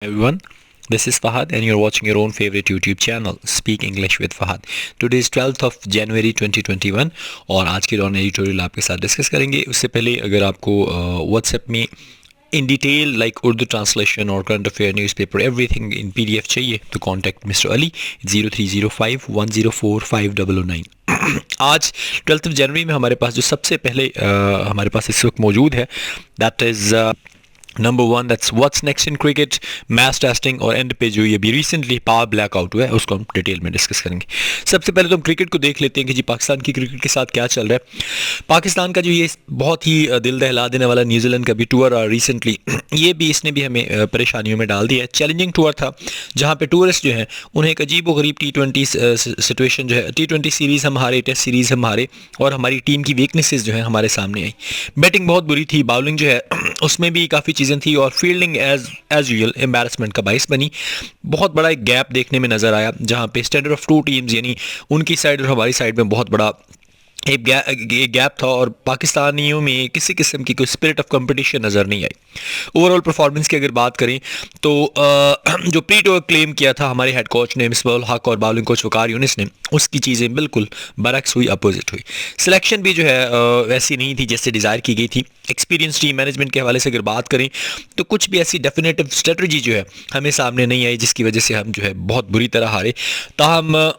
Everyone, this is Fahad and you're watching your own favorite YouTube channel, Speak English with Fahad. Today is 12th of January 2021 और आज के दौरान editorial आपके साथ discuss करेंगे. उससे पहले अगर आपको व्हाट्सएप में in detail like Urdu translation और current affair newspaper everything in PDF चाहिए तो कॉन्टैक्ट मिस्टर अली 0305104509. आज 12th जनवरी में हमारे पास जो सबसे पहले हमारे पास इस वक्त मौजूद है that is number 1 that's what's next in cricket match testing और एंड पे जो ये भी रिसेंटली पावर ब्लैकआउट हुआ है उसको हम डिटेल में डिस्कस करेंगे. सबसे पहले तो हम क्रिकेट को देख लेते हैं कि जी पाकिस्तान की क्रिकेट के साथ क्या चल रहा है. पाकिस्तान का जो ये बहुत ही दिल दहला देने वाला न्यूजीलैंड का भी टूर रिसेंटली ये भी इसने भी हमें परेशानियों में डाल दिया है. चैलेंजिंग टूर था जहाँ पे टूरिस्ट जो हैं उन्हें एक अजीब व गरीब T20 सिचुएशन जो है T20 सीरीज़ हम हारे, टेस्ट सीरीज़ हम हारे और हमारी टीम की वीकनेसेस जो है हमारे सामने आई. बैटिंग बहुत बुरी थी, बाउलिंग जो है उसमें भी काफ़ी चीज़ें थी और फील्डिंग एज यूजुअल एम्बैरसमेंट का बाइस बनी. बहुत बड़ा एक गैप देखने में नज़र आया जहाँ पे स्टैंडर्ड ऑफ टू टीम्स यानी उनकी साइड और हमारी साइड में बहुत बड़ा एक गैप था और पाकिस्तानियों में किसी किस्म की कोई स्पिरिट ऑफ कंपटीशन नज़र नहीं आई. ओवरऑल परफॉर्मेंस की अगर बात करें तो जो प्री टूर क्लेम किया था हमारे हेड कोच ने मिसबाह उल हक और बाउलिंग कोच वकार यूनिस ने उसकी चीज़ें बिल्कुल बरक्स हुई, अपोजिट हुई. सिलेक्शन भी जो है वैसी नहीं थी जैसे डिज़ायर की गई थी. एक्सपीरियंस टीम मैनेजमेंट के हवाले से अगर बात करें तो कुछ भी ऐसी डेफिनेटिव स्ट्रेटजी जो है हमें सामने नहीं आई जिसकी वजह से हम जो है बहुत बुरी तरह हारे. ताहम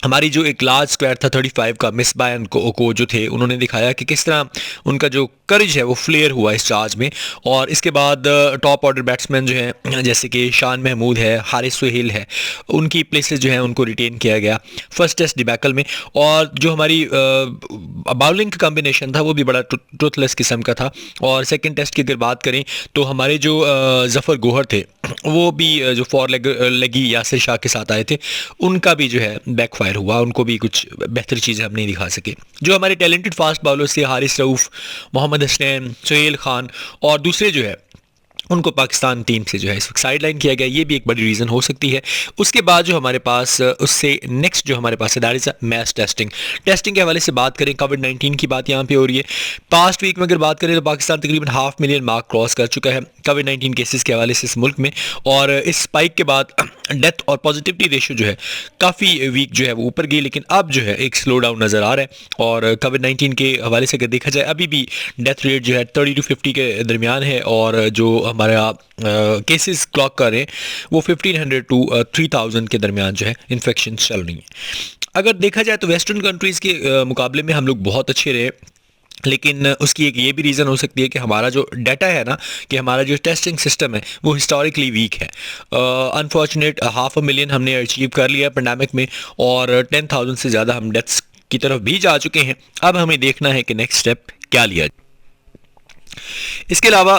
हमारी जो एक लार्ज स्क्वाड था 35 का मिसबाह को जो थे उन्होंने दिखाया कि किस तरह उनका जो करेज है वो फ्लेयर हुआ इस चार्ज में. और इसके बाद टॉप ऑर्डर बैट्समैन जो हैं जैसे कि शान महमूद है, हारिस सुहेल है, उनकी प्लेसेस जो हैं उनको रिटेन किया गया फर्स्ट टेस्ट डिबैकल में. और जो हमारी बाउलिंग का कॉम्बिनेशन था वो भी बड़ा ट्रुथलेस किस्म का था. और सेकंड टेस्ट की अगर बात करें तो हमारे जो जफ़र गोहर थे वो भी जो फॉर लगी यासिर शाह के साथ आए थे उनका भी जो है बैकफायर हुआ, उनको भी कुछ बेहतर चीज़ें हम नहीं दिखा सके. जो हमारे टैलेंटेड फास्ट बॉलर्स थे हारिस रऊफ़, मोहम्मद हसनैन, सुहेल खान और दूसरे जो है उनको पाकिस्तान टीम से जो है इस वक्त साइड लाइन किया गया, ये भी एक बड़ी रीज़न हो सकती है. उसके बाद जो हमारे पास उससे नेक्स्ट जो हमारे पास है that is match testing. Testing के हवाले से बात करें कोविड-19 की बात यहाँ पे हो रही है. पास्ट वीक में अगर बात करें तो पाकिस्तान तकरीबन 500,000 मार्क क्रॉस कर चुका है कोविड-19 केसेस के हवाले से इस मुल्क में. और इस स्पाइक के बाद डेथ और पॉजिटिविटी रेशियो जो है काफ़ी वीक जो है वो ऊपर गई, लेकिन अब जो है एक स्लो डाउन नज़र आ रहा है. और कोविड-19 के हवाले से अगर देखा जाए अभी भी डेथ रेट जो है 30 to 50 के दरमियान है और जो हमारा केसेस क्लॉक कर रहे हैं वो 1500 to 3000 के दरमियान जो है इन्फेक्शन चल रही हैं. अगर देखा जाए तो वेस्टर्न कंट्रीज़ के मुकाबले में हम लोग बहुत अच्छे रहे, लेकिन उसकी एक ये भी रीज़न हो सकती है कि हमारा जो डाटा है ना कि हमारा जो टेस्टिंग सिस्टम है वो हिस्टोरिकली वीक है. अनफॉर्चुनेट 500,000 हमने अचीव कर लिया पेंडेमिक में और 10,000 से ज़्यादा हम डेथ्स की तरफ भी जा चुके हैं. अब हमें देखना है कि नेक्स्ट स्टेप क्या लिया. इसके अलावा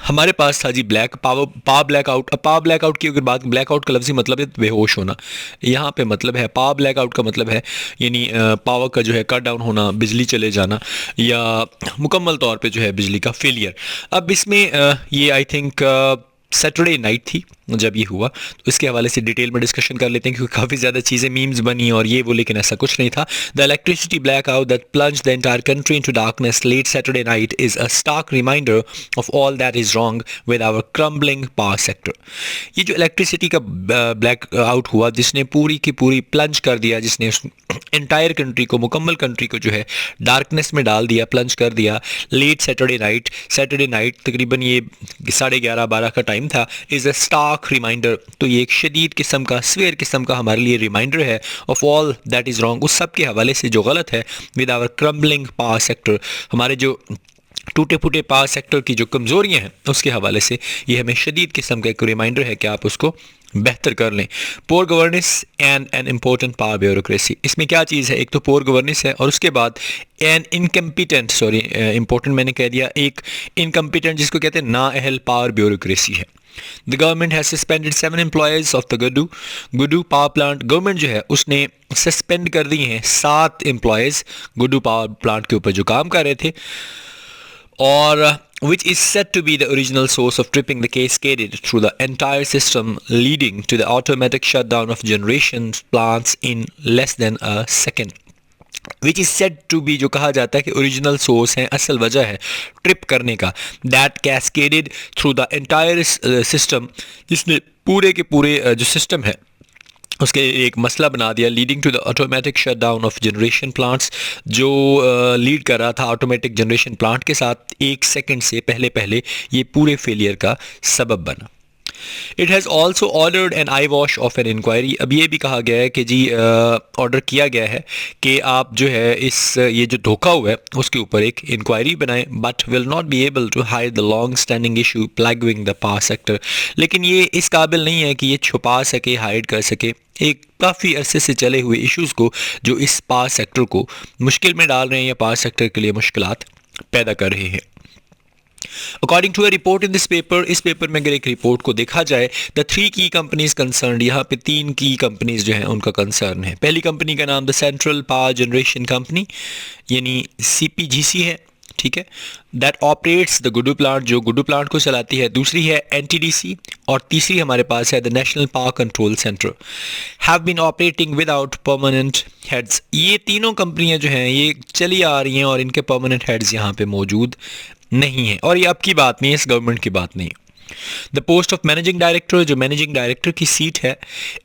हमारे पास था जी पावर ब्लैकआउट. अब पावर ब्लैकआउट की अगर बात, ब्लैकआउट का लफ्ज़ी मतलब है बेहोश होना, यहाँ पे मतलब है पावर ब्लैकआउट का मतलब है यानी पावर का जो है कट डाउन होना, बिजली चले जाना या मुकम्मल तौर पे जो है बिजली का फेलियर. अब इसमें ये आई थिंक सैटरडे नाइट थी जब ये हुआ, तो इसके हवाले से डिटेल में डिस्कशन कर लेते हैं क्योंकि काफ़ी ज़्यादा चीज़ें मीम्स बनी और ये वो, लेकिन ऐसा कुछ नहीं था. The electricity blackout that plunged the entire country into darkness late Saturday night is a stark reminder of all that is wrong with our crumbling power sector. ये जो इलेक्ट्रिसिटी का ब्लैक आउट हुआ जिसने पूरी की पूरी plunge कर दिया, जिसने एंटायर कंट्री को, मुकम्मल कंट्री को जो है डार्कनेस में डाल दिया, प्लंज कर दिया लेट सैटरडे नाइट तकरीबन ये 11:30-12 का टाइम था, इज़ अ स्टार्क रिमाइंडर. तो ये एक शदीद किस्म का, स्वेयर किस्म का हमारे लिए रिमाइंडर है of all that is wrong, उस सब के हवाले से जो गलत है with our crumbling power sector. हमारे जो टूटे फूटे पावर सेक्टर की जो कमज़ोरियाँ हैं उसके हवाले से ये हमें शदीद किस्म का एक रिमाइंडर है कि आप उसको बेहतर कर लें. Poor governance and an important power bureaucracy. इसमें क्या चीज़ है, एक तो पोर गवर्नेंस है और उसके बाद एन इनकम्पिटेंट, इम्पोर्टेंट मैंने कह दिया, एक इनकम्पिटेंट जिसको कहते हैं नाअहल पावर ब्यूरोक्रेसी है. The government has suspended 7 employees of the Guddu power plant. Government जो है उसने सस्पेंड कर दी हैं 7 एम्प्लॉयज़ गुड्डू पावर प्लांट के ऊपर जो काम कर रहे थे और which is said to be the original source of tripping the cascaded through the entire system, leading to the automatic shutdown of generation plants in less than a second. Which is said to be, जो कहा जाता है कि original source है, असल वजह है trip करने का, that cascaded through the entire system, जिसने पूरे के पूरे जो सिस्टम है उसके एक मसला बना दिया, leading to the automatic shut down of generation plants, जो लीड कर रहा था ऑटोमेटिक जनरेशन प्लांट के साथ, 1 सेकंड से पहले पहले ये पूरे फेलियर का सबब बना। It has also ordered an eye wash of an inquiry, अब ये भी कहा गया है कि जी ऑर्डर किया गया है कि आप जो है इस ये जो धोखा हुआ है उसके ऊपर एक इंक्वायरी बनाएं, but will not be able to hide the long standing issue plaguing the power sector, लेकिन ये इस काबिल नहीं है कि ये छुपा सके, हाइड कर सके एक काफ़ी अरसे से चले हुए इश्यूज़ को जो इस पावर सेक्टर को मुश्किल में डाल रहे हैं या पावर सेक्टर के लिए मुश्किलात पैदा कर रहे हैं। According to a report in this paper, इस पेपर में अगर एक रिपोर्ट को देखा जाए, द 3 की कंपनीज कंसर्न, यहाँ पे 3 की कंपनीज जो हैं उनका कंसर्न है। पहली कंपनी का नाम the central power generation company यानी CPGC है, ठीक है, that operates the Guddu plant, जो गुड्डू प्लांट को चलाती है। दूसरी है NTDC और तीसरी हमारे पास है the national power control centre, have been operating without permanent heads. ये तीनों कंपनियां जो हैं ये चली आ रही हैं और इनके परमानेंट हेड्स यहाँ पे मौजूद नहीं है, और ये अब की बात नहीं है, इस गवर्नमेंट की बात नहीं है। The post of managing director, जो मैनेजिंग डायरेक्टर की सीट है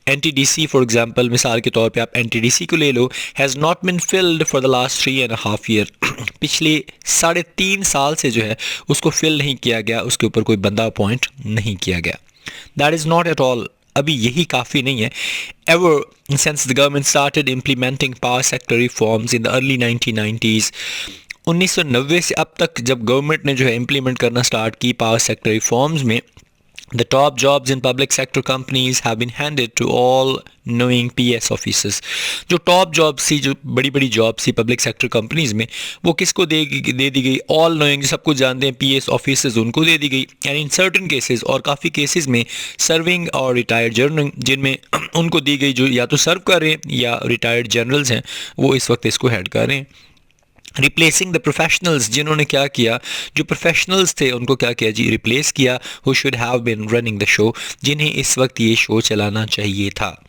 NTDC फॉर एग्जांपल, मिसाल के तौर पे आप NTDC को ले लो, has not been filled for the last 3.5 year, पिछले 3.5 साल से जो है उसको फिल नहीं किया गया, उसके ऊपर कोई बंदा अपॉइंट नहीं किया गया। That is not at all, अभी यही काफ़ी नहीं है। Ever since the government started implementing power sector reforms in the early 1990s, 1990 से अब तक जब गवर्नमेंट ने जो है इम्प्लीमेंट करना स्टार्ट की पावर सेक्टर रिफॉर्म्स में, the top jobs in public sector companies have been handed to all knowing PS officers. जो टॉप जॉब्स थी, जो बड़ी बड़ी जॉब्स थी पब्लिक सेक्टर कंपनीज में, वो किसको दे दी गई? ऑल नोइंग, सब कुछ जानते हैं, PS ऑफिसर्स, उनको दे दी गई। एंड इन सर्टन केसेस, और काफ़ी केसेस में सर्विंग और रिटायर्ड जनरल, जिनमें उनको दी गई, जो या तो सर्व कर रहे हैं या रिटायर्ड जनरल्स हैं, वो इस वक्त इसको हेड कर रहे हैं। रिप्लेसिंग द प्रोफेशनल्स, जिन्होंने क्या किया, जो प्रोफेशनल्स थे उनको क्या किया जी, रिप्लेस किया, who should have been running the show, जिन्हें इस वक्त ये शो चलाना चाहिए था।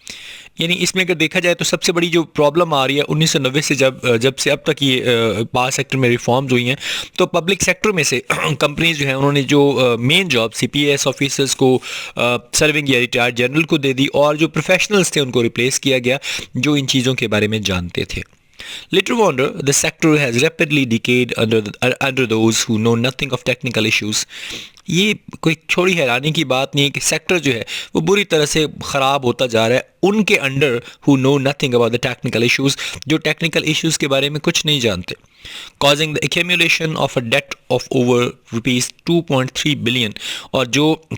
यानी इसमें अगर देखा जाए तो सबसे बड़ी जो प्रॉब्लम आ रही है 1990 से जब से अब तक ये पावर सेक्टर में रिफॉर्म्स हुई हैं, तो पब्लिक सेक्टर में से कंपनीज जो हैं उन्होंने जो मेन जॉब CPS ऑफिसर्स को सर्विंग या रिटायर्ड जनरल को दे दी, और जो प्रोफेशनल्स थे उनको रिप्लेस किया गया जो इन चीज़ों के बारे में जानते थे। Little wonder the sector has rapidly decayed under those who know nothing of technical issues. ये कोई छोड़ी हैरानी की बात नहीं है कि सेक्टर जो है वो बुरी तरह से ख़राब होता जा रहा है उनके under who know nothing about the technical issues, जो टेक्निकल इश्यूज़ के बारे में कुछ नहीं जानते, causing the accumulation of a debt of over rupees 2.3 billion, और जो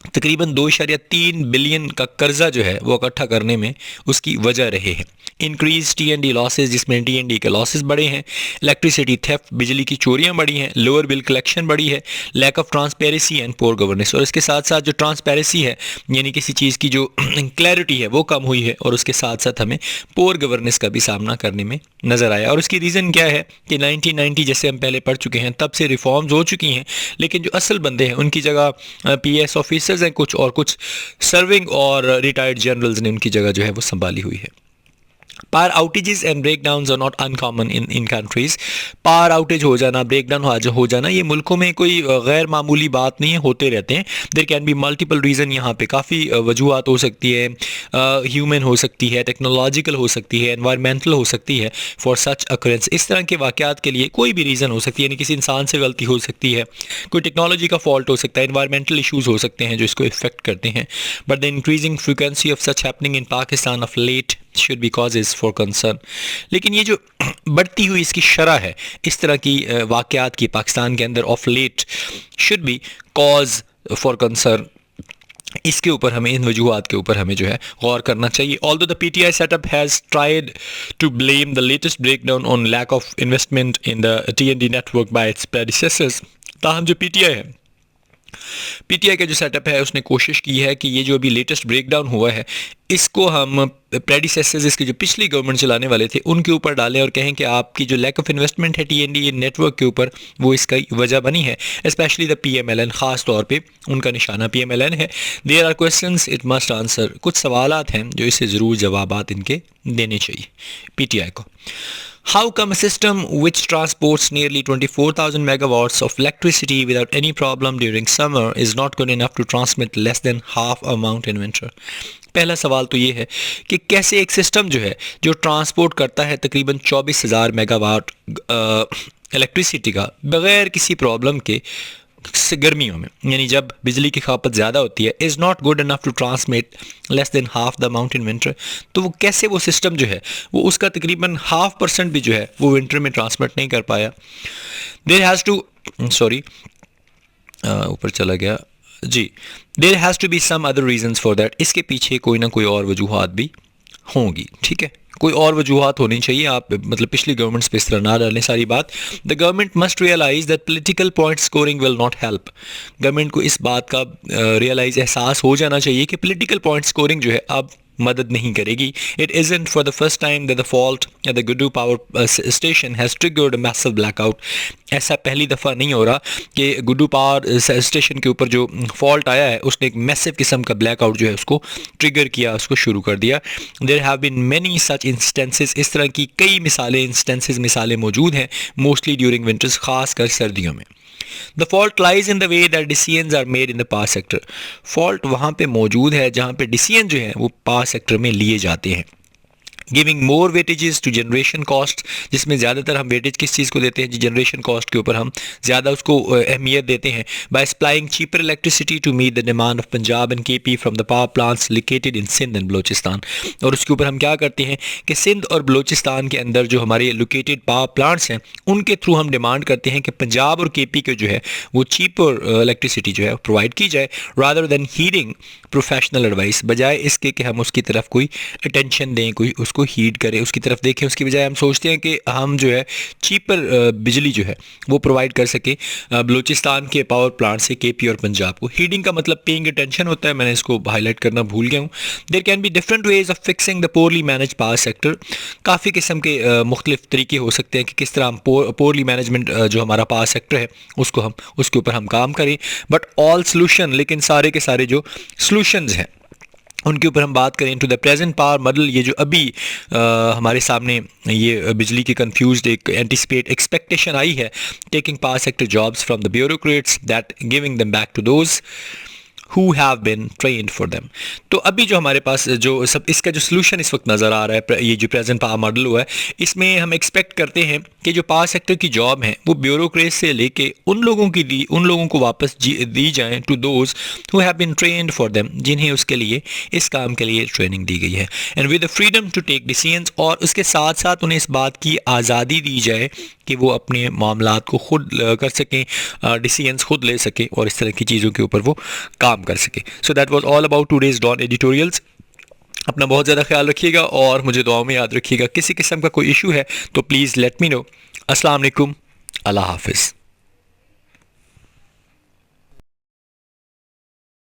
तकरीबन 2.3 बिलियन का कर्जा जो है वो इकट्ठा करने में उसकी वजह रहे हैं। इंक्रीज T&D लॉसेज, जिसमें T&D के लॉसेज बढ़े हैं, इलेक्ट्रिसिटी थेफ्ट, बिजली की चोरियां बढ़ी हैं, लोअर बिल कलेक्शन बढ़ी है, lack of transparency and poor governance, और इसके साथ साथ जो ट्रांसपेरेंसी है यानी किसी चीज़ की जो क्लैरिटी है वो कम हुई है, और उसके साथ साथ हमें पोर गवर्नेंस का भी सामना करने में नज़र आया। और उसकी रीज़न क्या है कि 1990 जैसे हम पहले पढ़ चुके हैं तब से रिफॉर्म्स हो चुकी हैं, लेकिन जो असल बंदे हैं उनकी जगह PS ऑफिसर्स हैं कुछ, और कुछ सर्विंग और रिटायर्ड जनरल्स ने उनकी जगह जो है वो संभाली हुई है। Power outages and breakdowns are not uncommon in countries. Power outage हो जाना, ब्रेकडाउन हो जाना, ये मुल्कों में कोई गैर मामूली बात नहीं है, होते रहते हैं। There can be multiple reason, यहाँ पे काफ़ी वजूहत हो सकती है, ह्यूमन हो सकती है, टेक्नोलॉजिकल हो सकती है, एनवायरमेंटल हो सकती है फॉर सच अकरेंस। इस तरह के वाक़यात के लिए कोई भी रीज़न हो सकती है, यानी किसी इंसान से गलती हो सकती है, कोई टेक्नोलॉजी का फॉल्ट हो सकता है, एनवायरमेंटल इशूज़ हो सकते हैं जो इसको इफेक्ट करते हैं। But the increasing frequency of such happening in Pakistan of late should be causes for concern। लेकिन ये जो बढ़ती हुई इसकी शरह है इस तरह की वाक़यात की पाकिस्तान के अंदर of late should be cause for concern, इसके ऊपर हमें, इन वजूहात के ऊपर हमें जो है गौर करना चाहिए। Although the PTI setup has tried to blame the latest breakdown on lack of investment in the T&D network by its predecessors, ताहम जो PTI का जो सेटअप है उसने कोशिश की है कि ये जो अभी लेटेस्ट ब्रेकडाउन हुआ है इसको हम प्रेडिसेसर्स, इसके जो पिछली गवर्नमेंट चलाने वाले थे उनके ऊपर डालें और कहें कि आपकी जो लैक ऑफ इन्वेस्टमेंट है T&D नेटवर्क के ऊपर वो इसका वजह बनी है, स्पेशली द PMLN, ख़ास तौर पे उनका निशाना PMLN है। There are questions it must answer, कुछ सवालात हैं जो इससे ज़रूर जवाबात इनके देने चाहिए PTI को। How come a system which transports nearly 24,000 megawatts of electricity without any problem during summer is not good enough to transmit less than half amount in winter? पहला सवाल तो ये है कि कैसे एक सिस्टम जो है जो ट्रांसपोर्ट करता है तकरीबन 24,000 मेगावाट इलेक्ट्रिसिटी का बग़ैर किसी प्रॉब्लम के गर्मियों में, यानी जब बिजली की खपत ज़्यादा होती है, is not good enough to transmit less than half the amount in winter, तो वो कैसे वो सिस्टम जो है वो उसका तकरीबन 0.5% भी जो है वो विंटर में ट्रांसमिट नहीं कर पाया. देयर हैज़ टू ऊपर चला गया जी. There has to be some other reasons for that. इसके पीछे कोई ना कोई और वजूहात भी होंगी. ठीक है, कोई और वजूहात होनी चाहिए. आप मतलब पिछली गवर्नमेंट्स पे इस तरह ना डालें सारी बात. The government must realise that political point scoring will not help. Government को इस बात का रियलाइज एहसास हो जाना चाहिए कि पॉलिटिकल पॉइंट स्कोरिंग जो है अब मदद नहीं करेगी. It isn't for the first time that the fault at the Guddu power station has triggered a massive blackout. ऐसा पहली दफ़ा नहीं हो रहा कि गुड्डू पावर स्टेशन के ऊपर जो फॉल्ट आया है उसने एक मैसिव किस्म का ब्लैकआउट जो है उसको ट्रिगर किया, उसको शुरू कर दिया. There have been many such instances. इस तरह की कई मिसालें मौजूद हैं, मोस्टली ड्यूरिंग विंटर्स, ख़ास कर सर्दियों में. The fault lies in the way that decisions are made in the power sector. Fault वहाँ पे मौजूद है जहाँ पे decision जो है वो power sector में लिए जाते हैं. Giving more weightages to generation cost, जिसमें ज़्यादातर हम वेटेज किस चीज़ को देते हैं जी, जनरेशन कॉस्ट के ऊपर हम ज़्यादा उसको अहमियत देते हैं. By supplying cheaper electricity to meet the demand of Punjab and KP from the power plants located in Sindh and Balochistan. और उसके ऊपर हम क्या करते हैं कि सिंध और बलोचिस्तान के अंदर जो हमारे लोकेटेड पावर प्लांट्स हैं उनके थ्रू हम डिमांड करते हैं कि पंजाब और केपी के जो है वो चीपर इलेक्ट्रिसिटी जो है प्रोवाइड की जाए, rather than heading professional advice. बजाय इसके कि हम उसकी तरफ कोई अटेंशन दें, कोई उसको हीट करें, उसकी तरफ देखें, उसकी बजाय हम सोचते हैं कि हम जो है चीपर बिजली जो है वो प्रोवाइड कर सकें बलूचिस्तान के पावर प्लांट से केपी और पंजाब को. हीटिंग का मतलब पेइंग अटेंशन होता है, मैंने इसको हाईलाइट करना भूल गया हूँ. There can be different ways of fixing the poorly manage power sector. काफ़ी किस्म के मुख्तलिफ तरीके हो सकते हैं कि किस तरह हम पोरली मैनेजमेंट जो हमारा पावर सेक्टर है उसके ऊपर हम काम करें. बट ऑल सोल्यूशन, लेकिन सारे के सारे जो सोल्यूशंस हैं उनके ऊपर हम बात करें. To the present power model, ये जो अभी हमारे सामने ये बिजली की कंफ्यूज्ड एक एंटिसिपेट एक्सपेक्टेशन आई है, taking power sector jobs from the bureaucrats that giving them back to those who have been trained for them. तो अभी जो हमारे पास जो सब इसका जो सोल्यूशन इस वक्त नज़र आ रहा है, ये जो प्रेजेंट पावर मॉडल हुआ है, इसमें हम एक्सपेक्ट करते हैं कि जो पावर सेक्टर की जॉब है वो ब्यूरोक्रेट से लेके उन लोगों को वापस दी जाएं to those who have been trained for them, जिन्हें उसके लिए इस काम के लिए ट्रेनिंग दी गई है. And with the freedom to take decisions, और उसके साथ साथ उन्हें इस बात की आज़ादी दी जाए कि वो अपने मामलात को खुद कर सकें, डिसीजंस खुद ले सकें और इस तरह की चीज़ों के ऊपर वो काम कर सके. So that was all about today's Dawn editorials. अपना बहुत ज़्यादा ख्याल रखिएगा और मुझे दुआओं में याद रखिएगा. किसी किस्म का कोई इशू है तो प्लीज़ लेट मी नो. अस्सलाम वालेकुम, अल्लाह हाफिज़.